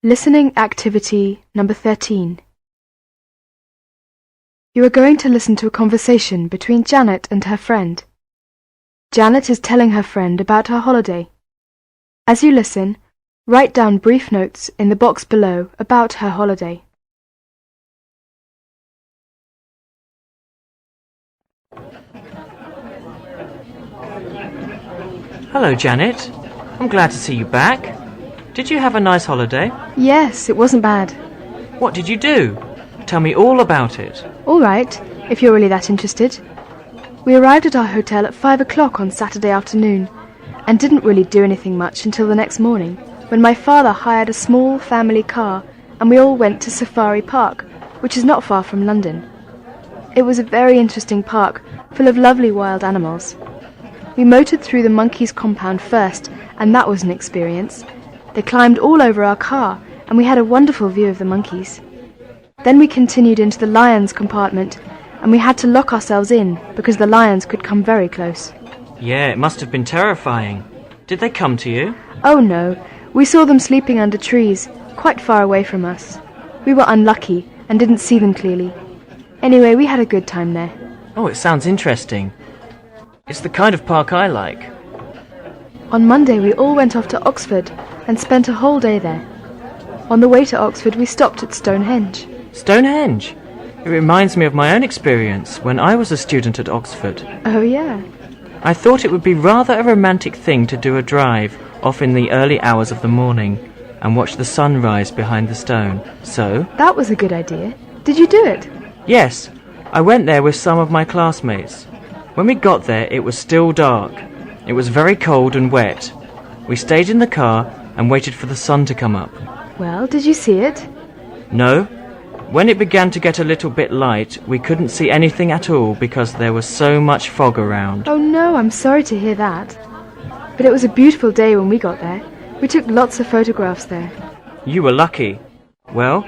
Listening activity number 13. You are going to listen to a conversation between Janet and her friend. Janet is telling her friend about her holiday. As you listen, write down brief notes in the box below about her holiday. Hello, Janet. I'm glad to see you back. Did you have a nice holiday? Yes, it wasn't bad. What did you do? Tell me all about it. All right, if you're really that interested. We arrived at our hotel at 5 o'clock on Saturday afternoon and didn't really do anything much until the next morning, when my father hired a small family car and we all went to Safari Park, which is not far from London. It was a very interesting park full of lovely wild animals. We motored through the monkeys' compound first, and that was an experience. They climbed all over our car, and we had a wonderful view of the monkeys. Then we continued into the lions' compartment, and we had to lock ourselves in because the lions could come very close. Yeah, it must have been terrifying. Did they come to you? Oh no, we saw them sleeping under trees, quite far away from us. We were unlucky and didn't see them clearly. Anyway, we had a good time there. Oh, it sounds interesting. It's the kind of park I like. On Monday we all went off to Oxford and spent a whole day there. On the way to Oxford we stopped at Stonehenge. Stonehenge? It reminds me of my own experience when I was a student at Oxford. Oh yeah? I thought it would be rather a romantic thing to do a drive off in the early hours of the morning and watch the sun rise behind the stone. So? That was a good idea. Did you do it? Yes, I went there with some of my classmates. When we got there it was still dark. It was very cold and wet. We stayed in the car and waited for the sun to come up. Well, did you see it? No. When it began to get a little bit light, we couldn't see anything at all because there was so much fog around. Oh no, I'm sorry to hear that. But it was a beautiful day when we got there. We took lots of photographs there. You were lucky. Well,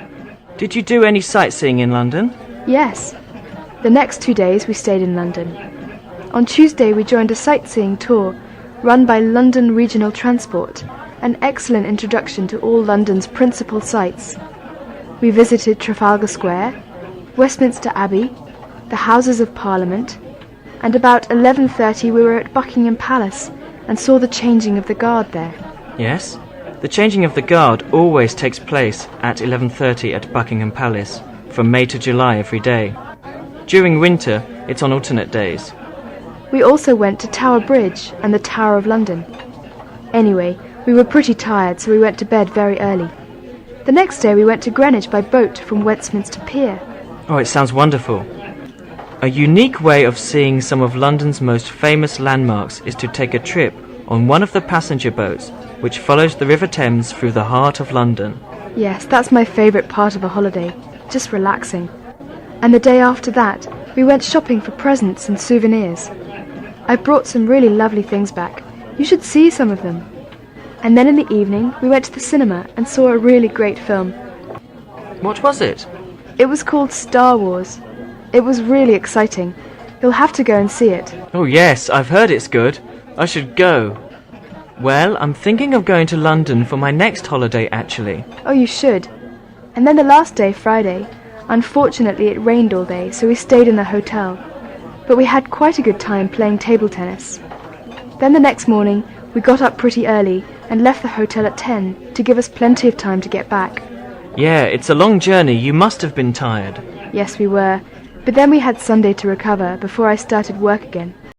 did you do any sightseeing in London? Yes. The next 2 days we stayed in London. On Tuesday we joined a sightseeing tour run by London Regional Transport, an excellent introduction to all London's principal sights. We visited Trafalgar Square, Westminster Abbey, the Houses of Parliament, and about 11:30 we were at Buckingham Palace and saw the changing of the guard there. Yes, the changing of the guard always takes place at 11:30 at Buckingham Palace, from May to July every day. During winter, it's on alternate days. We also went to Tower Bridge and the Tower of London. Anyway, we were pretty tired, so we went to bed very early. The next day we went to Greenwich by boat from Westminster Pier. Oh, it sounds wonderful. A unique way of seeing some of London's most famous landmarks is to take a trip on one of the passenger boats, which follows the River Thames through the heart of London. Yes, that's my favourite part of a holiday, just relaxing. And the day after that, we went shopping for presents and souvenirs. I brought some really lovely things back. You should see some of them. And then in the evening, we went to the cinema and saw a really great film. What was it? It was called Star Wars. It was really exciting. You'll have to go and see it. Oh yes, I've heard it's good. I should go. Well, I'm thinking of going to London for my next holiday, actually. Oh, you should. And then the last day, Friday, unfortunately it rained all day, so we stayed in the hotel. But we had quite a good time playing table tennis. Then the next morning, we got up pretty early and left the hotel at 10 to give us plenty of time to get back. Yeah, it's a long journey. You must have been tired. Yes, we were. But then we had Sunday to recover before I started work again.